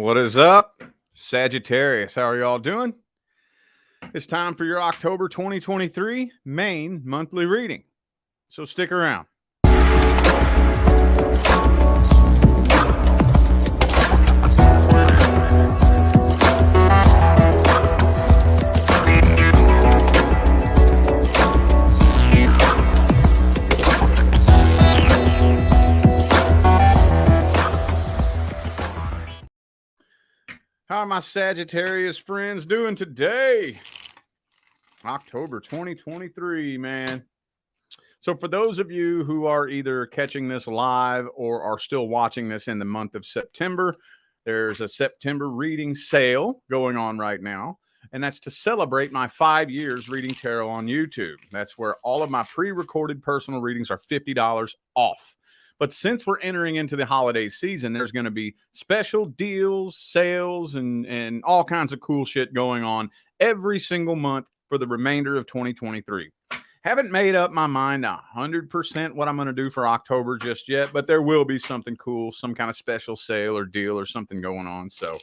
What is up, Sagittarius? How are y'all doing? It's time for your October 2023 main monthly reading. So stick around. How are my Sagittarius friends doing today? October 2023, man. So for those of you who are either catching this live or are still watching this in the month of September, there's a September reading sale going on right now. And that's to celebrate my 5 years reading tarot on YouTube. That's where all of my pre-recorded personal readings are $50 off. But since we're entering into the holiday season, there's going to be special deals, sales, and all kinds of cool shit going on every single month for the remainder of 2023. Haven't made up my mind 100% what I'm going to do for October just yet, but there will be something cool, some kind of special sale or deal or something going on. So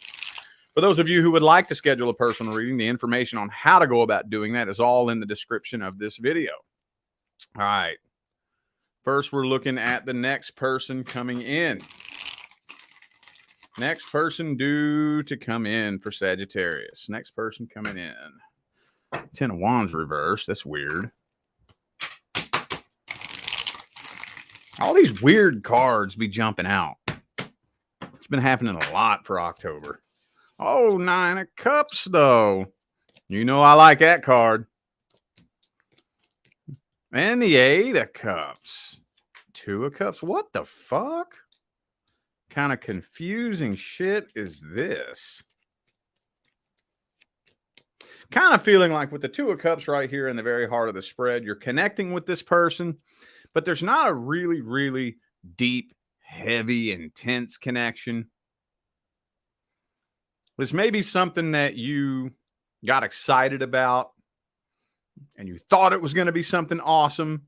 for those of you who would like to schedule a personal reading, the information on how to go about doing that is all in the description of this video. All right. First, we're looking at the next person coming in. Next person due to come in for Sagittarius. Next person coming in. Ten of Wands reverse. That's weird. All these weird cards be jumping out. It's been happening a lot for October. Oh, Nine of Cups, though. You know I like that card. And the Eight of Cups. Two of Cups. What the fuck? Kind of confusing shit is this? Kind of feeling like with the Two of Cups right here in the very heart of the spread, you're connecting with this person, but there's not a really, really deep, heavy, intense connection. This may be something that you got excited about and you thought it was going to be something awesome,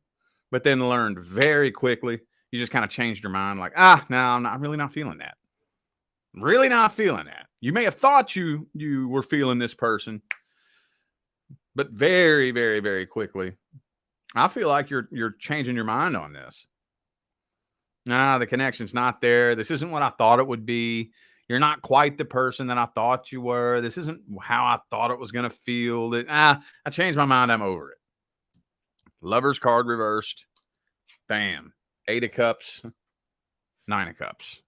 but then learned very quickly. You just kind of changed your mind like, no, I'm really not feeling that. Really not feeling that. You may have thought you were feeling this person, but very, very, very quickly, I feel like you're changing your mind on this. Nah, the connection's not there. This isn't what I thought it would be. You're not quite the person that I thought you were. This isn't how I thought it was going to feel. I changed my mind. I'm over it. Lover's card reversed. Bam. Eight of Cups. Nine of Cups.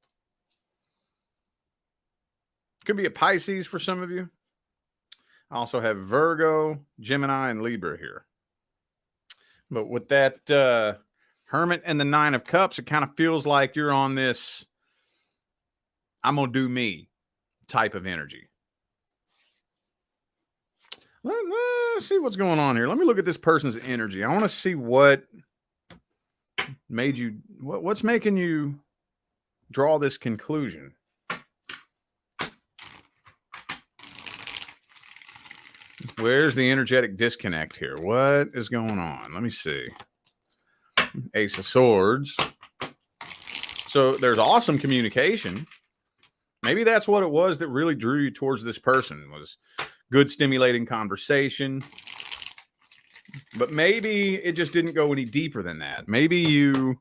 Could be a Pisces for some of you. I also have Virgo, Gemini, and Libra here. But with that Hermit and the Nine of Cups, it kind of feels like you're on this I'm going to do me type of energy. Let's see what's going on here. Let me look at this person's energy. I want to see what made you, what's making you draw this conclusion. Where's the energetic disconnect here? What is going on? Let me see. Ace of Swords. So there's awesome communication. Maybe that's what it was that really drew you towards this person, was good stimulating conversation. But maybe it just didn't go any deeper than that. Maybe you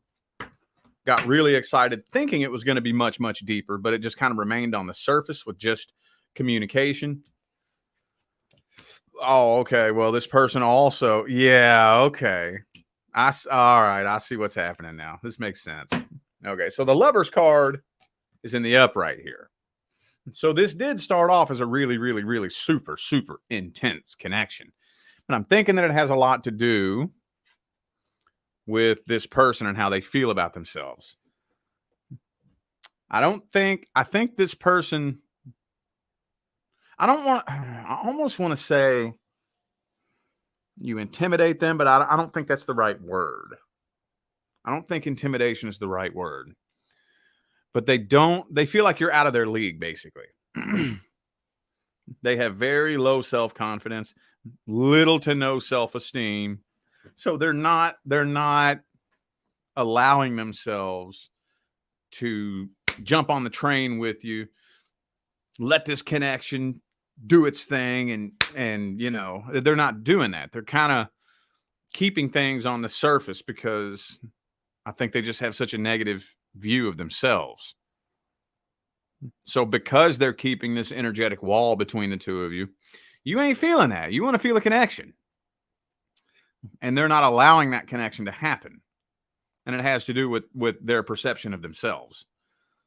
got really excited thinking it was going to be much, much deeper, but it just kind of remained on the surface with just communication. Oh, okay. Well, this person also, yeah, okay. All right, I see what's happening now. This makes sense. Okay, so the Lover's card is in the upright here. So this did start off as a really, really, really super, super intense connection. But I'm thinking that it has a lot to do with this person and how they feel about themselves. I think this person, I almost want to say you intimidate them, but I don't think that's the right word. I don't think intimidation is the right word. But they feel like you're out of their league, basically. They have very low self-confidence, little to no self-esteem. So they're not allowing themselves to jump on the train with you, let this connection do its thing. And you know, they're not doing that. They're kind of keeping things on the surface because I think they just have such a negative view of themselves. So because they're keeping this energetic wall between the two of you, you ain't feeling that. You want to feel a connection. And they're not allowing that connection to happen. And it has to do with their perception of themselves.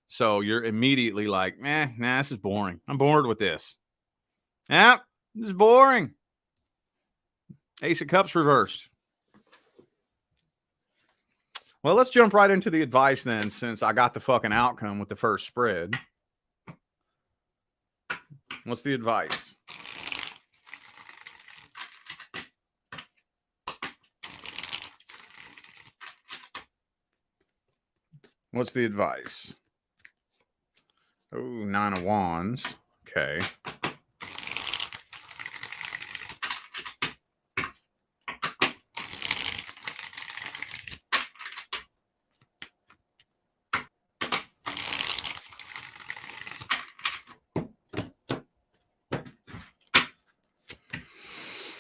So you're immediately like, nah, this is boring. I'm bored with this. Yeah, this is boring. Ace of Cups reversed. Well, let's jump right into the advice then, since I got the fucking outcome with the first spread. What's the advice? What's the advice? Oh, 9 of Wands. Okay.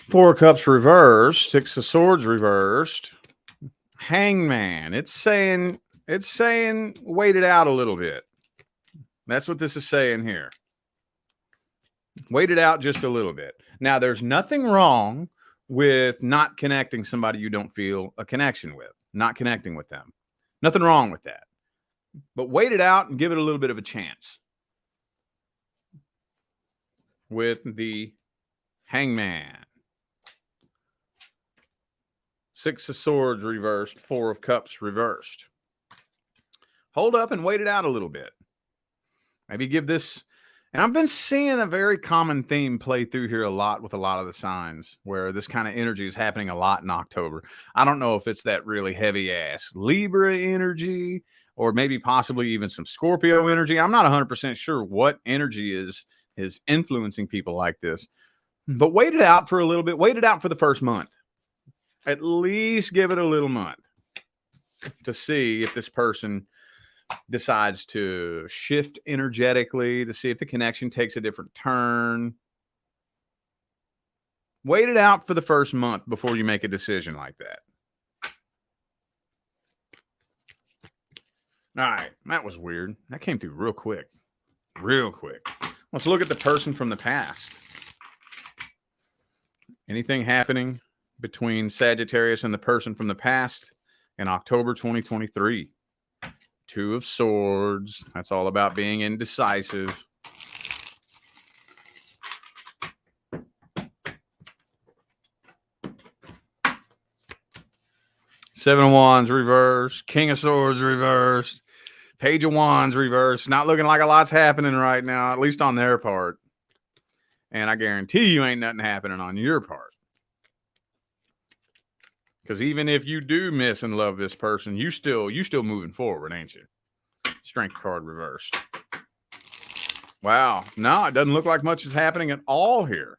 Four of Cups reversed. Six of Swords reversed. Hangman. It's saying wait it out a little bit. That's what this is saying here. Wait it out just a little bit. Now, there's nothing wrong with not connecting somebody you don't feel a connection with, not connecting with them. Nothing wrong with that. But wait it out and give it a little bit of a chance. With the Hangman. Six of Swords reversed. Four of Cups reversed. Hold up and wait it out a little bit. Maybe give this... And I've been seeing a very common theme play through here a lot with a lot of the signs where this kind of energy is happening a lot in October. I don't know if it's that really heavy-ass Libra energy or maybe possibly even some Scorpio energy. I'm not 100% sure what energy is influencing people like this. But wait it out for a little bit. Wait it out for the first month. At least give it a little month to see if this person decides to shift energetically, to see if the connection takes a different turn. Wait it out for the first month before you make a decision like that. All right, that was weird. That came through real quick. Real quick. Let's look at the person from the past. Anything happening between Sagittarius and the person from the past in October 2023? Two of Swords. That's all about being indecisive. Seven of Wands reversed. King of Swords reversed. Page of Wands reversed. Not looking like a lot's happening right now, at least on their part. And I guarantee you ain't nothing happening on your part. Because even if you do miss and love this person, you still moving forward, ain't you? Strength card reversed. Wow. No, it doesn't look like much is happening at all here.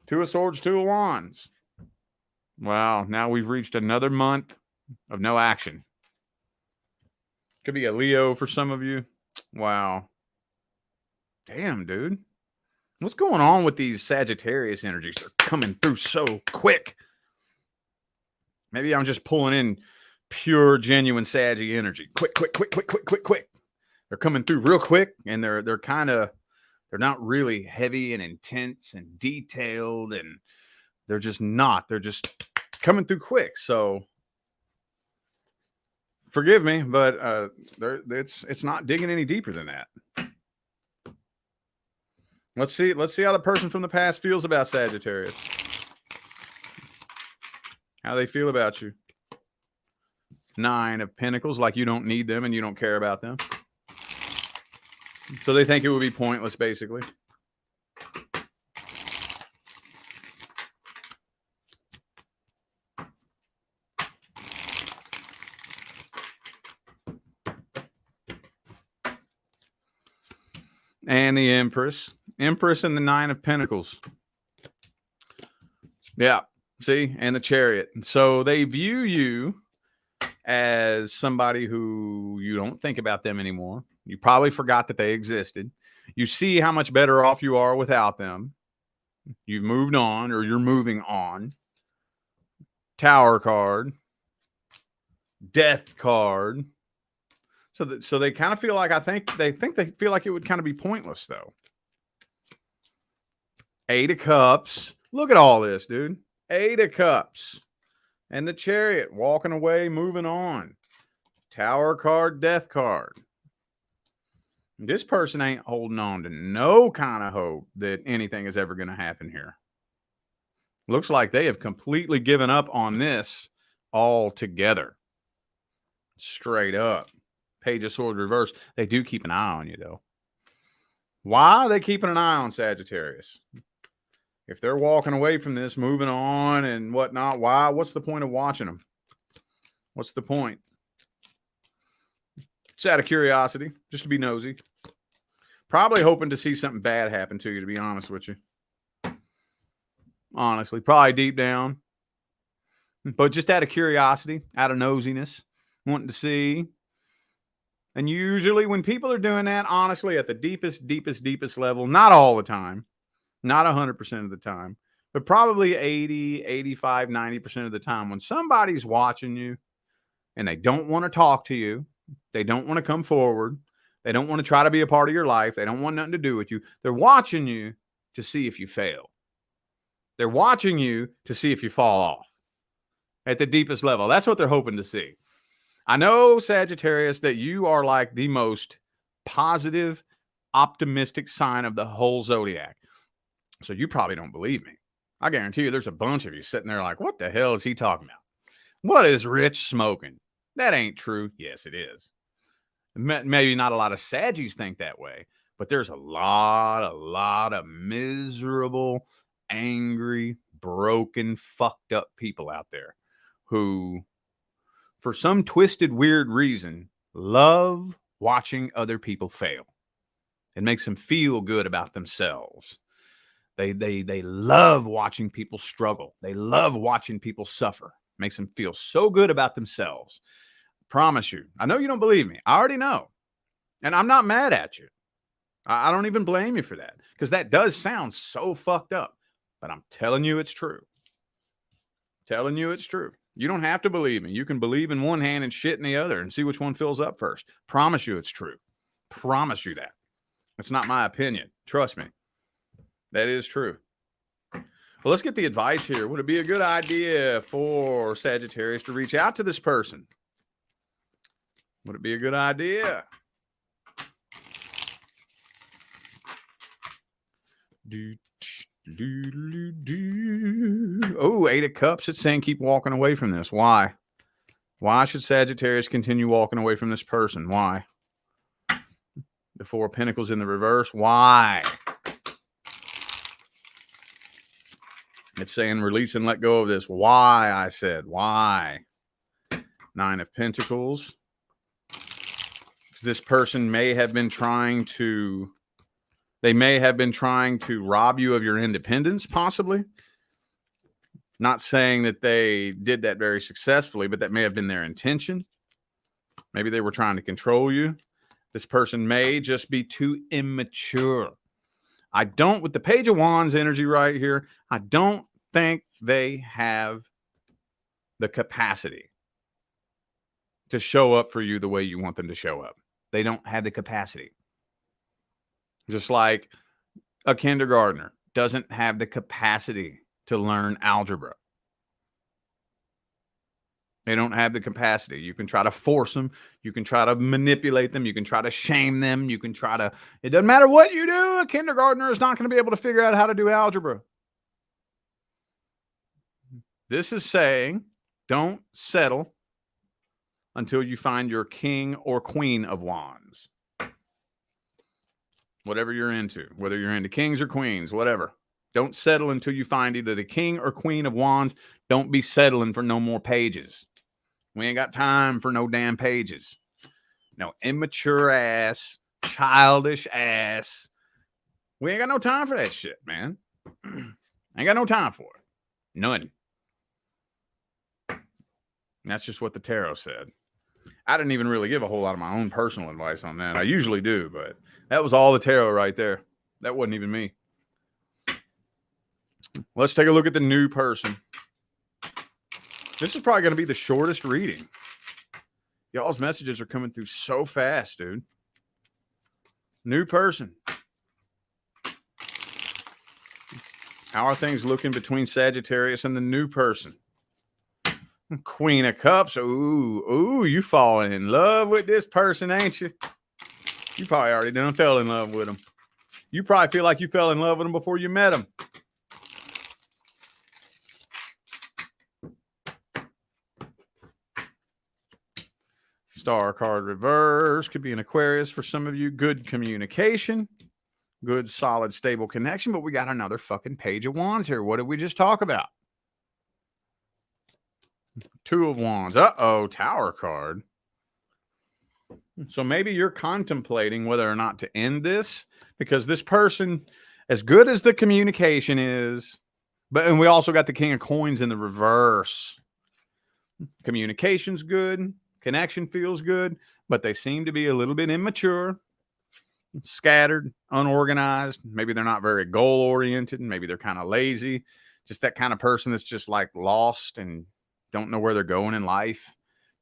Two of Swords, Two of Wands. Wow. Now we've reached another month of no action. Could be a Leo for some of you. Wow. Damn, dude. What's going on with these Sagittarius energies? They're coming through so quick. Maybe I'm just pulling in pure, genuine Saggy energy. Quick. They're coming through real quick, and they're not really heavy and intense and detailed, and they're just not. They're just coming through quick. So forgive me, but it's not digging any deeper than that. Let's see how the person from the past feels about Sagittarius. How they feel about you. Nine of Pentacles, like you don't need them and you don't care about them. So they think it would be pointless, basically. And the Empress. Empress and the Nine of Pentacles. Yeah. See? And the Chariot. So they view you as somebody who you don't think about them anymore. You probably forgot that they existed. You see how much better off you are without them. You've moved on, or you're moving on. Tower card. Death card. So they kind of feel like, they feel like it would kind of be pointless, though. 8 of Cups. Look at all this, dude. 8 of Cups. And the Chariot, walking away, moving on. Tower card, Death card. This person ain't holding on to no kind of hope that anything is ever going to happen here. Looks like they have completely given up on this altogether. Straight up. Page of Swords reverse. They do keep an eye on you, though. Why are they keeping an eye on Sagittarius? If they're walking away from this, moving on and whatnot, why? What's the point of watching them? What's the point? It's out of curiosity, just to be nosy. Probably hoping to see something bad happen to you, to be honest with you. Honestly, probably deep down. But just out of curiosity, out of nosiness, wanting to see. And usually when people are doing that, honestly, at the deepest level, not all the time, not 100% of the time, but probably 80, 85, 90% of the time, when somebody's watching you and they don't want to talk to you, they don't want to come forward, they don't want to try to be a part of your life, they don't want nothing to do with you, they're watching you to see if you fail. They're watching you to see if you fall off at the deepest level. That's what they're hoping to see. I know, Sagittarius, that you are like the most positive, optimistic sign of the whole zodiac. So you probably don't believe me. I guarantee you there's a bunch of you sitting there like, what the hell is he talking about? What is Rich smoking? That ain't true. Yes, it is. Maybe not a lot of Saggies think that way, but there's a lot of miserable, angry, broken, fucked up people out there who, for some twisted, weird reason, love watching other people fail. It makes them feel good about themselves. They love watching people struggle. They love watching people suffer. Makes them feel so good about themselves. Promise you. I know you don't believe me. I already know. And I'm not mad at you. I don't even blame you for that, because that does sound so fucked up. But I'm telling you it's true. Telling you it's true. You don't have to believe me. You can believe in one hand and shit in the other and see which one fills up first. Promise you it's true. Promise you that. It's not my opinion. Trust me. That is true. Well, let's get the advice here. Would it be a good idea for Sagittarius to reach out to this person? Would it be a good idea? Oh, 8 of Cups. It's saying keep walking away from this. Why? Why should Sagittarius continue walking away from this person? Why? The 4 of Pentacles in the reverse. Why? It's saying release and let go of this. Why? I said why? 9 of Pentacles. This person may have been trying to, rob you of your independence, possibly. Not saying that they did that very successfully, but that may have been their intention. Maybe they were trying to control you. This person may just be too immature. I don't, with the Page of Wands energy right here, I don't think they have the capacity to show up for you the way you want them to show up. They don't have the capacity. Just like a kindergartner doesn't have the capacity to learn algebra. They don't have the capacity. You can try to force them. You can try to manipulate them. You can try to shame them. You can try to, it doesn't matter what you do. A kindergartner is not going to be able to figure out how to do algebra. This is saying, don't settle until you find your king or queen of wands. Whatever you're into, whether you're into kings or queens, whatever. Don't settle until you find either the king or queen of wands. Don't be settling for no more pages. We ain't got time for no damn pages. No immature ass, childish ass. We ain't got no time for that shit, man. Ain't got no time for it. None. That's just what the tarot said. I didn't even really give a whole lot of my own personal advice on that. I usually do, but that was all the tarot right there. That wasn't even me. Let's take a look at the new person. This is probably going to be the shortest reading. Y'all's messages are coming through so fast, dude. New person. How are things looking between Sagittarius and the new person? Queen of Cups. Ooh, you falling in love with this person, ain't you? You probably already done fell in love with him. You probably feel like you fell in love with him before you met him. Star card reverse. Could be an Aquarius for some of you. Good communication. Good, solid, stable connection. But we got another fucking Page of Wands here. What did we just talk about? Two of Wands. Uh-oh, Tower card. So maybe you're contemplating whether or not to end this, because this person, as good as the communication is, and we also got the King of Coins in the reverse. Communication's good. Connection feels good, but they seem to be a little bit immature, scattered, unorganized. Maybe they're not very goal-oriented. Maybe they're kind of lazy. Just that kind of person that's just like lost and don't know where they're going in life.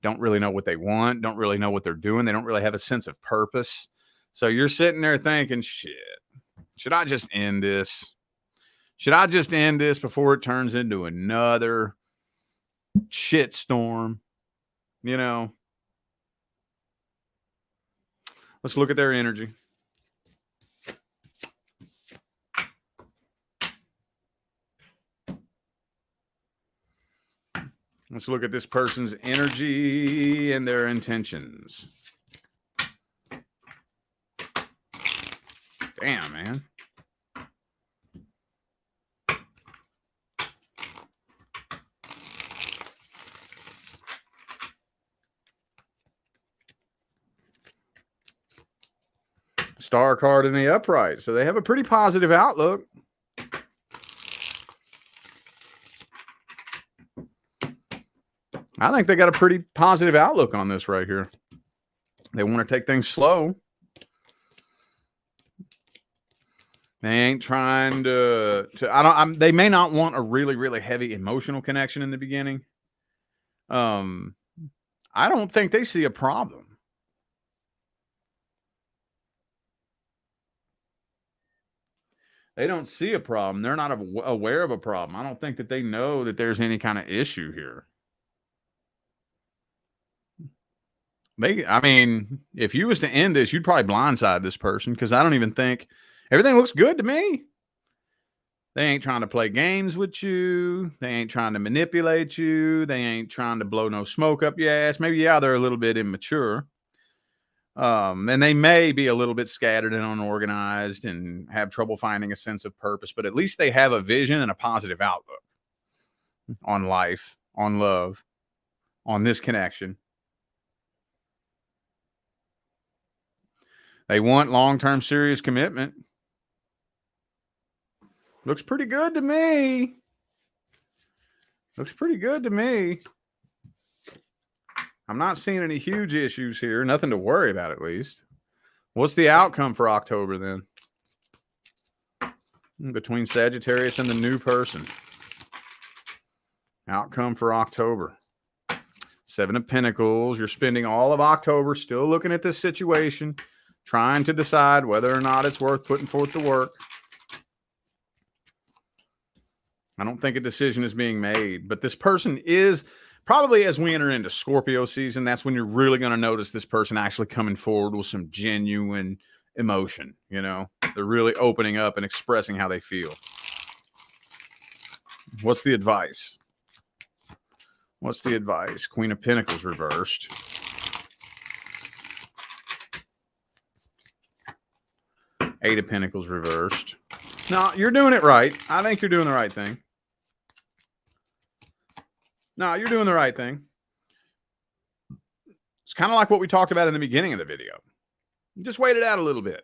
Don't really know what they want. Don't really know what they're doing. They don't really have a sense of purpose. So you're sitting there thinking, shit, should I just end this? Should I just end this before it turns into another shit storm? You know, let's look at their energy. Let's look at this person's energy and their intentions. Damn, man. Star card in the upright. So they have a pretty positive outlook. I think they got a pretty positive outlook on this right here. They want to take things slow. They ain't trying they may not want a really, really heavy emotional connection in the beginning. I don't think they see a problem. They don't see a problem. They're not aware of a problem. I don't think that they know that there's any kind of issue here. I mean, if you was to end this, you'd probably blindside this person, because I don't even think everything looks good to me. They ain't trying to play games with you. They ain't trying to manipulate you. They ain't trying to blow no smoke up your ass. Maybe, yeah, they're a little bit immature. And they may be a little bit scattered and unorganized and have trouble finding a sense of purpose, but at least they have a vision and a positive outlook on life, on love, on this connection. They want long-term serious commitment. Looks pretty good to me. Looks pretty good to me. I'm not seeing any huge issues here. Nothing to worry about, at least. What's the outcome for October, then? Between Sagittarius and the new person. Outcome for October. 7 of Pentacles. You're spending all of October still looking at this situation, trying to decide whether or not it's worth putting forth the work. I don't think a decision is being made, but this person is probably, as we enter into Scorpio season, that's when you're really going to notice this person actually coming forward with some genuine emotion. You know, they're really opening up and expressing how they feel. What's the advice? What's the advice? Queen of Pentacles reversed. Eight of Pentacles reversed. No, you're doing it right. I think you're doing the right thing. No, you're doing the right thing. It's kind of like what we talked about in the beginning of the video. Just wait it out a little bit.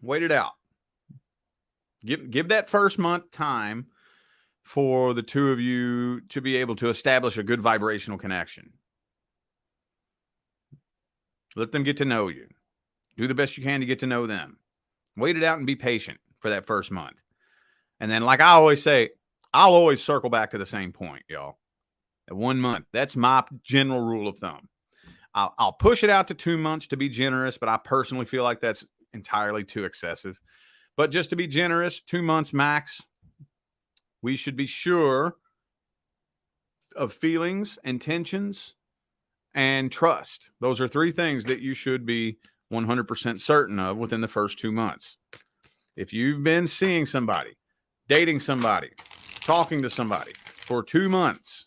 Wait it out. Give that first month time for the two of you to be able to establish a good vibrational connection. Let them get to know you. Do the best you can to get to know them. Wait it out and be patient for that first month. And then, like I always say, I'll always circle back to the same point, y'all. At 1 month. That's my general rule of thumb. I'll push it out to 2 months to be generous, but I personally feel like that's entirely too excessive. But just to be generous, 2 months max, we should be sure of feelings, intentions, and trust. Those are 3 things that you should be 100% certain of within the first 2 months. If you've been seeing somebody, dating somebody, talking to somebody for 2 months,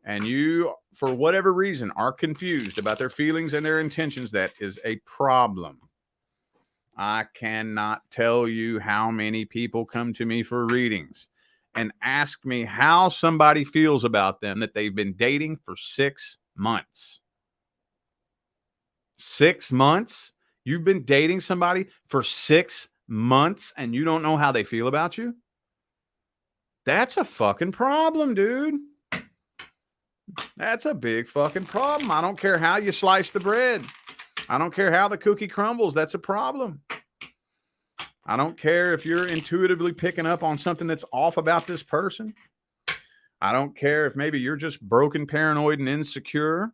and you, for whatever reason, are confused about their feelings and their intentions, that is a problem. I cannot tell you how many people come to me for readings and ask me how somebody feels about them that they've been dating for 6 months. 6 months? You've been dating somebody for 6 months and you don't know how they feel about you? That's a fucking problem, dude. That's a big fucking problem. I don't care how you slice the bread. I don't care how the cookie crumbles. That's a problem. I don't care if you're intuitively picking up on something that's off about this person. I don't care if maybe you're just broken, paranoid, and insecure,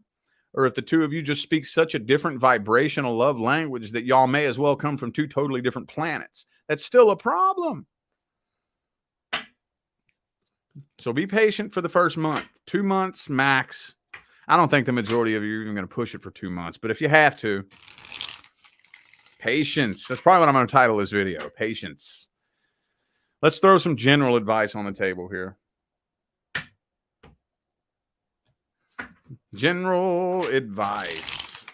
or if the two of you just speak such a different vibrational love language that y'all may as well come from 2 totally different planets. That's still a problem. So be patient for the first month. 2 months max. I don't think the majority of you are even going to push it for 2 months, but if you have to, patience. That's probably what I'm going to title this video. Patience. Let's throw some general advice on the table here. General advice.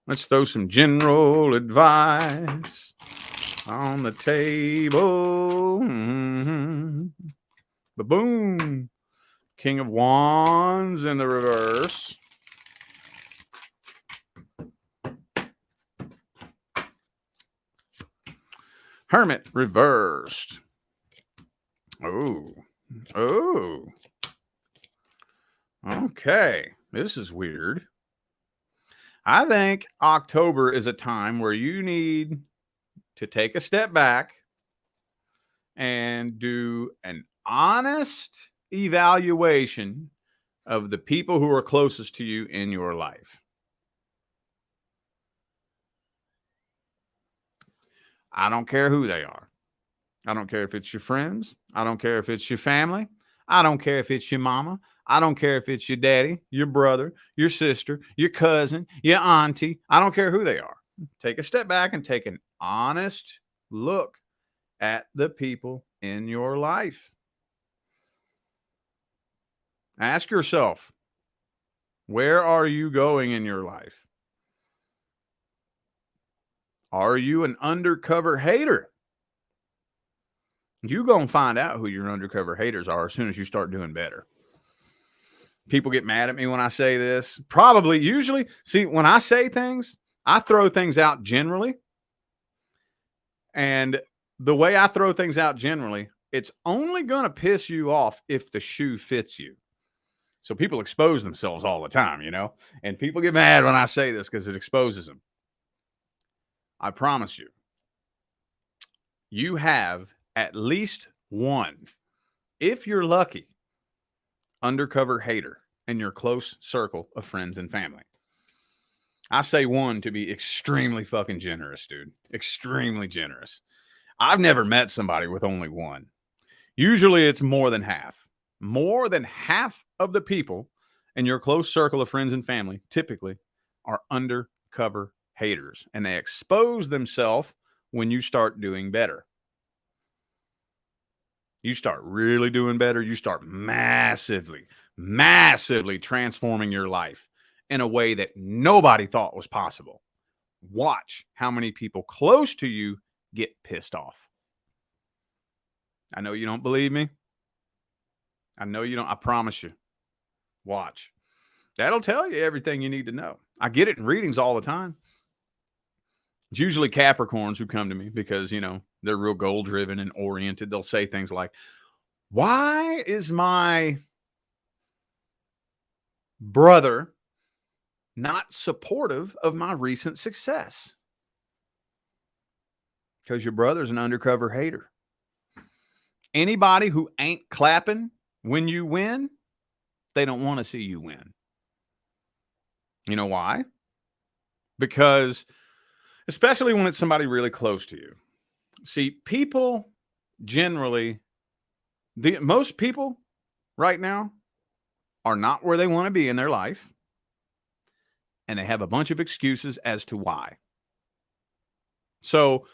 Let's throw some general advice on the table. Ba-boom. King of Wands in the reverse. Hermit reversed. Oh. Okay. This is weird. I think October is a time where you need to take a step back and do an honest evaluation of the people who are closest to you in your life. I don't care who they are. I don't care if it's your friends. I don't care if it's your family. I don't care if it's your mama. I don't care if it's your daddy, your brother, your sister, your cousin, your auntie. I don't care who they are. Take a step back and take an honest look at the people in your life. Ask yourself, where are you going in your life? Are you an undercover hater? You're going to find out who your undercover haters are as soon as you start doing better. People get mad at me when I say this. Usually, see, when I say things, I throw things out generally. And the way I throw things out generally, it's only going to piss you off if the shoe fits you. So people expose themselves all the time, you know? And people get mad when I say this because it exposes them. I promise you, you have at least one, if you're lucky, undercover hater in your close circle of friends and family. I say one to be extremely fucking generous, dude. Extremely generous. I've never met somebody with only one. Usually it's more than half. More than half of the people in your close circle of friends and family typically are undercover haters, and they expose themselves when you start doing better. You start really doing better. You start massively transforming your life in a way that nobody thought was possible. Watch how many people close to you get pissed off. I know you don't believe me. I know you don't. I promise you. Watch. That'll tell you everything you need to know. I get it in readings all the time. It's usually Capricorns who come to me because, you know, they're real goal-driven and oriented. They'll say things like, why is my brother not supportive of my recent success? Because your brother's an undercover hater. Anybody who ain't clapping when you win, they don't want to see you win. You know why? Because, especially when it's somebody really close to you. See, people generally, most people right now are not where they want to be in their life. And they have a bunch of excuses as to why. So,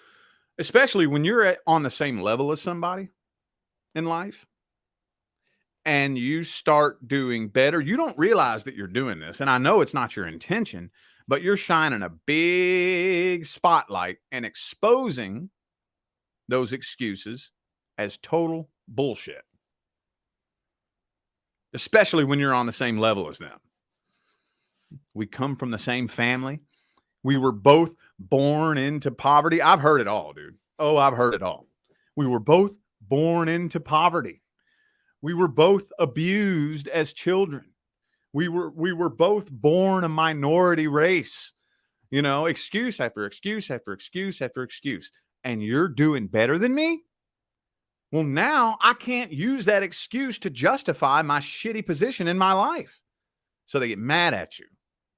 especially when you're on the same level as somebody in life and you start doing better, you don't realize that you're doing this. And I know it's not your intention, but you're shining a big spotlight and exposing those excuses as total bullshit. Especially when you're on the same level as them. We come from the same family. We were both born into poverty. I've heard it all, dude. Oh, I've heard it all. We were both born into poverty. We were both abused as children. We were both born a minority race. You know, excuse after excuse after excuse after excuse. And you're doing better than me? Well, now I can't use that excuse to justify my shitty position in my life. So they get mad at you.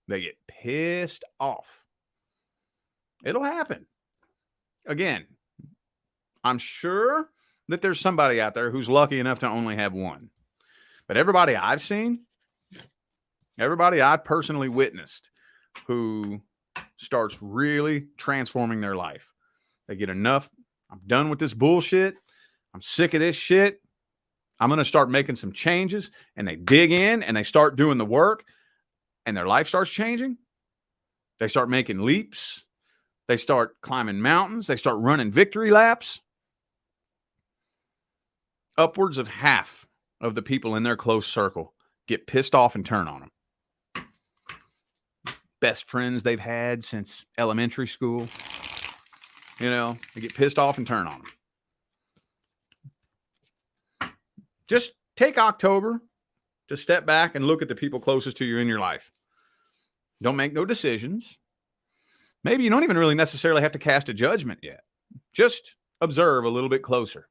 They get pissed off. It'll happen. Again, I'm sure that there's somebody out there who's lucky enough to only have one. But everybody I've seen, everybody I've personally witnessed who starts really transforming their life. They get enough. I'm done with this bullshit. I'm sick of this shit. I'm going to start making some changes. And they dig in and they start doing the work. And their life starts changing. They start making leaps. They start climbing mountains. They start running victory laps. Upwards of half of the people in their close circle get pissed off and turn on them. Best friends they've had since elementary school. You know, they get pissed off and turn on them. Just take October to step back and look at the people closest to you in your life. Don't make no decisions. Maybe you don't even really necessarily have to cast a judgment yet. Just observe a little bit closer.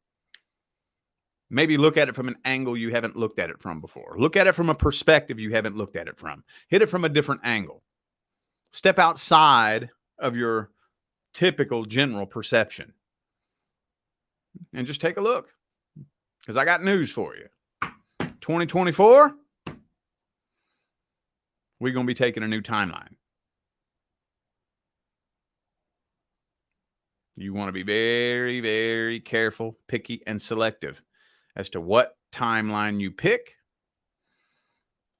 Maybe look at it from an angle you haven't looked at it from before. Look at it from a perspective you haven't looked at it from. Hit it from a different angle. Step outside of your typical general perception. And just take a look. Because I got news for you. 2024, we're going to be taking a new timeline. You want to be very, very careful, picky, and selective as to what timeline you pick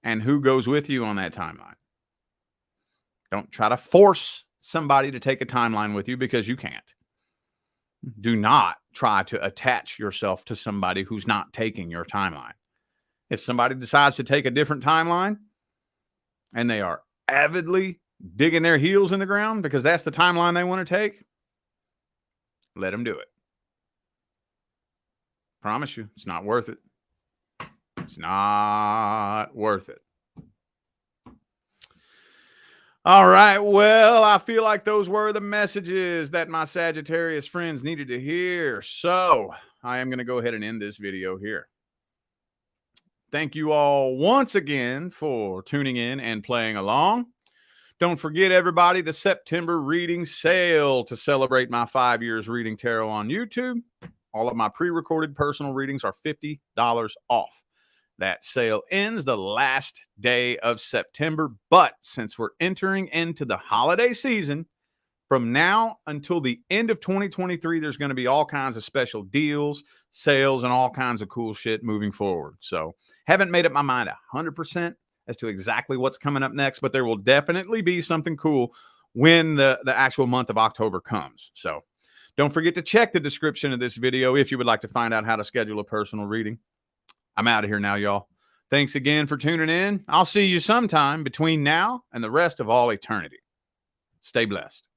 and who goes with you on that timeline. Don't try to force somebody to take a timeline with you because you can't. Do not try to attach yourself to somebody who's not taking your timeline. If somebody decides to take a different timeline and they are avidly digging their heels in the ground because that's the timeline they want to take, let them do it. Promise you, it's not worth it. It's not worth it. All right, well, I feel like those were the messages that my Sagittarius friends needed to hear. So I am going to go ahead and end this video here. Thank you all once again for tuning in and playing along. Don't forget, everybody, the September reading sale to celebrate my 5 years reading tarot on YouTube. All of my pre-recorded personal readings are $50 off. That sale ends the last day of September, but since we're entering into the holiday season, from now until the end of 2023, there's going to be all kinds of special deals, sales, and all kinds of cool shit moving forward. So haven't made up my mind 100% as to exactly what's coming up next, but there will definitely be something cool when the actual month of October comes. So don't forget to check the description of this video if you would like to find out how to schedule a personal reading. I'm out of here now, y'all. Thanks again for tuning in. I'll see you sometime between now and the rest of all eternity. Stay blessed.